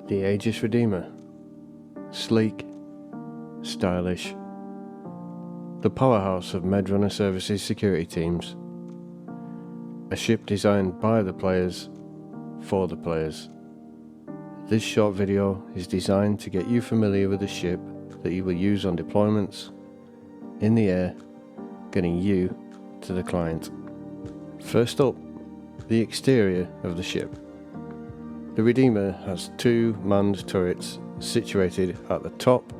The Aegis Redeemer. Sleek, stylish, the powerhouse of Medrunner Services security teams. A ship designed by the players, for the players. This short video is designed to get you familiar with the ship that you will use on deployments, in the air, getting you to the client. First up, the exterior of the ship. The Redeemer has two manned turrets situated at the top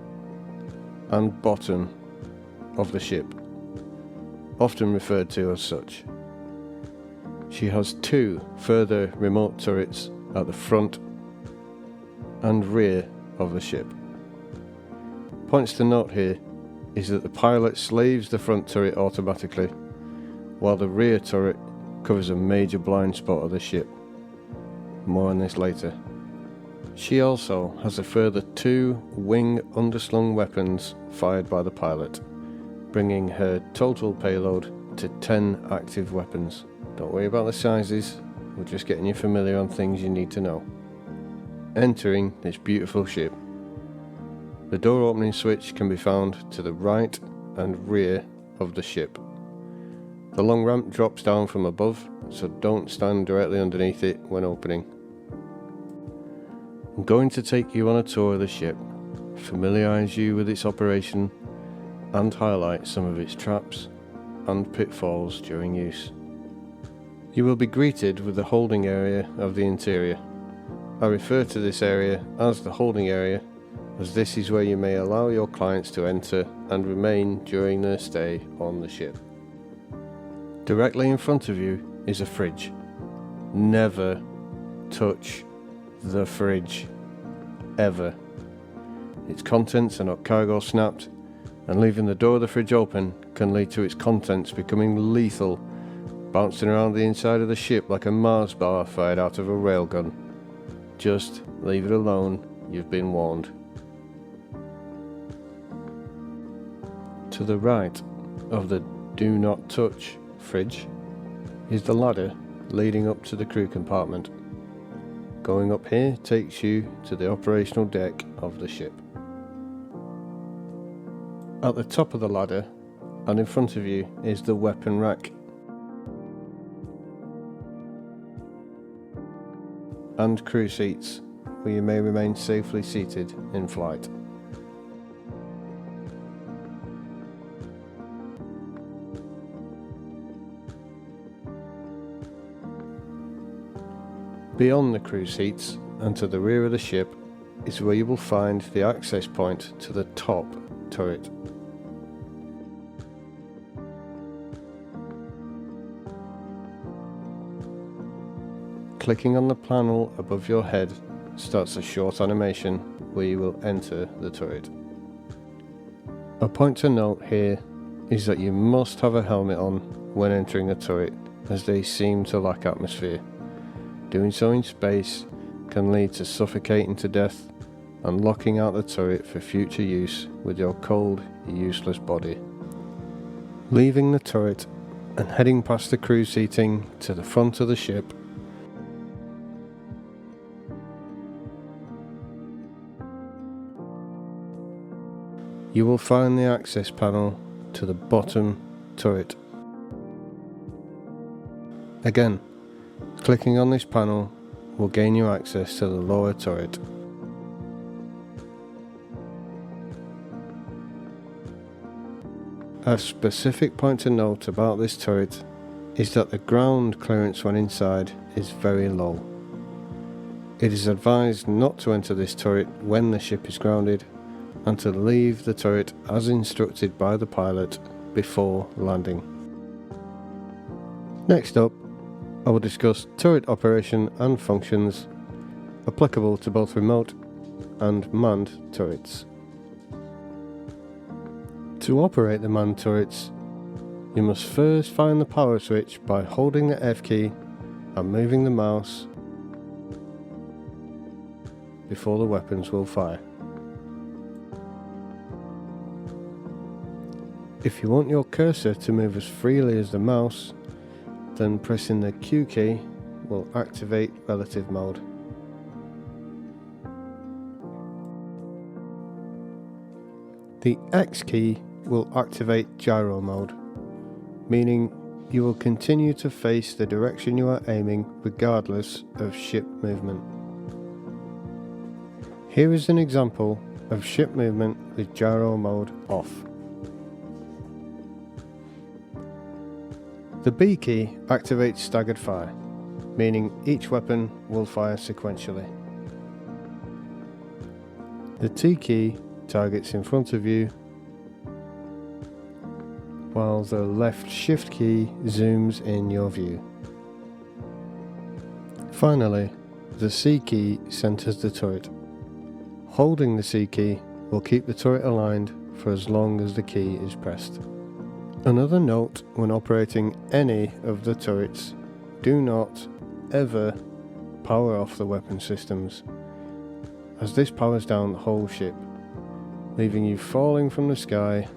and bottom of the ship, often referred to as such. She has two further remote turrets at the front and rear of the ship. Points to note here is that the pilot slaves the front turret automatically, while the rear turret covers a major blind spot of the ship. More on this later. She also has a further two wing underslung weapons fired by the pilot, bringing her total payload to 10 active weapons. Don't worry about the sizes, we're just getting you familiar on things you need to know. Entering this beautiful ship. The door opening switch can be found to the right and rear of the ship. The long ramp drops down from above, so don't stand directly underneath it when opening. I'm going to take you on a tour of the ship, familiarise you with its operation, and highlight some of its traps and pitfalls during use. You will be greeted with the holding area of the interior. I refer to this area as the holding area, as this is where you may allow your clients to enter and remain during their stay on the ship. Directly in front of you is a fridge. Never touch the fridge, ever. Its contents are not cargo snapped, and leaving the door of the fridge open can lead to its contents becoming lethal, bouncing around the inside of the ship like a Mars bar fired out of a railgun. Just leave it alone, you've been warned. To the right of the do not touch fridge is the ladder leading up to the crew compartment. Going up here takes you to the operational deck of the ship. At the top of the ladder and in front of you is the weapon rack and crew seats, where you may remain safely seated in flight. Beyond the crew seats and to the rear of the ship is where you will find the access point to the top turret. Clicking on the panel above your head starts a short animation where you will enter the turret. A point to note here is that you must have a helmet on when entering a turret, as they seem to lack atmosphere. Doing so in space can lead to suffocating to death and locking out the turret for future use with your cold, useless body. Leaving the turret and heading past the crew seating to the front of the ship, you will find the access panel to the bottom turret. Again, clicking on this panel will gain you access to the lower turret. A specific point to note about this turret is that the ground clearance when inside is very low. It is advised not to enter this turret when the ship is grounded, and to leave the turret as instructed by the pilot before landing. Next up, I will discuss turret operation and functions applicable to both remote and manned turrets. To operate the manned turrets, you must first find the power switch by holding the F key and moving the mouse before the weapons will fire. If you want your cursor to move as freely as the mouse, then pressing the Q key will activate relative mode. The X key will activate gyro mode, meaning you will continue to face the direction you are aiming regardless of ship movement. Here is an example of ship movement with gyro mode off. The B key activates staggered fire, meaning each weapon will fire sequentially. The T key targets in front of you, while the left shift key zooms in your view. Finally, the C key centers the turret. Holding the C key will keep the turret aligned for as long as the key is pressed. Another note when operating any of the turrets: do not ever power off the weapon systems, as this powers down the whole ship, leaving you falling from the sky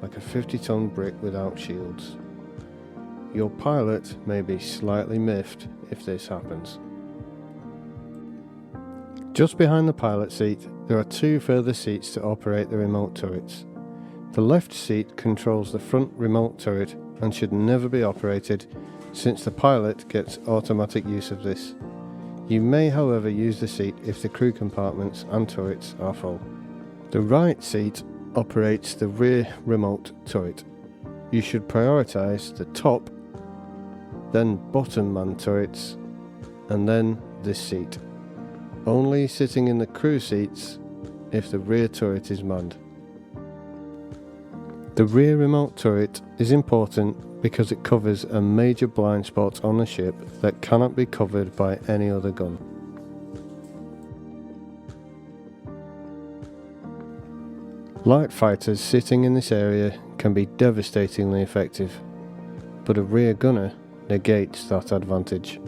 like a 50-ton brick without shields. Your pilot may be slightly miffed if this happens. Just behind the pilot seat, there are two further seats to operate the remote turrets. The left seat controls the front remote turret and should never be operated, since the pilot gets automatic use of this. You may, however, use the seat if the crew compartments and turrets are full. The right seat operates the rear remote turret. You should prioritize the top, then bottom man turrets, and then this seat. Only sitting in the crew seats if the rear turret is manned. The rear remote turret is important because it covers a major blind spot on the ship that cannot be covered by any other gun. Light fighters sitting in this area can be devastatingly effective, but a rear gunner negates that advantage.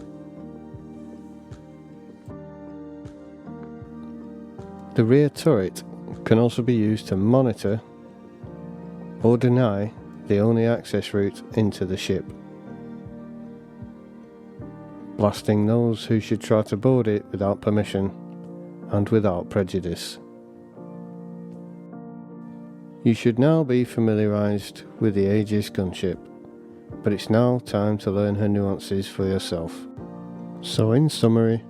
The rear turret can also be used to monitor or deny the only access route into the ship, blasting those who should try to board it without permission and without prejudice. You should now be familiarised with the Aegis gunship, but it's now time to learn her nuances for yourself. So in summary,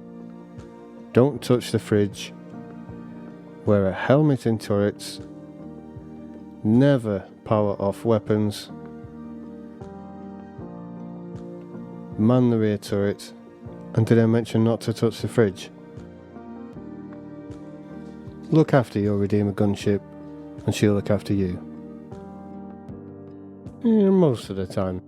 don't touch the fridge, wear a helmet in turrets, never power off weapons, man the rear turret, and did I mention not to touch the fridge? Look after your Redeemer Gunship, and she'll look after you. Most of the time.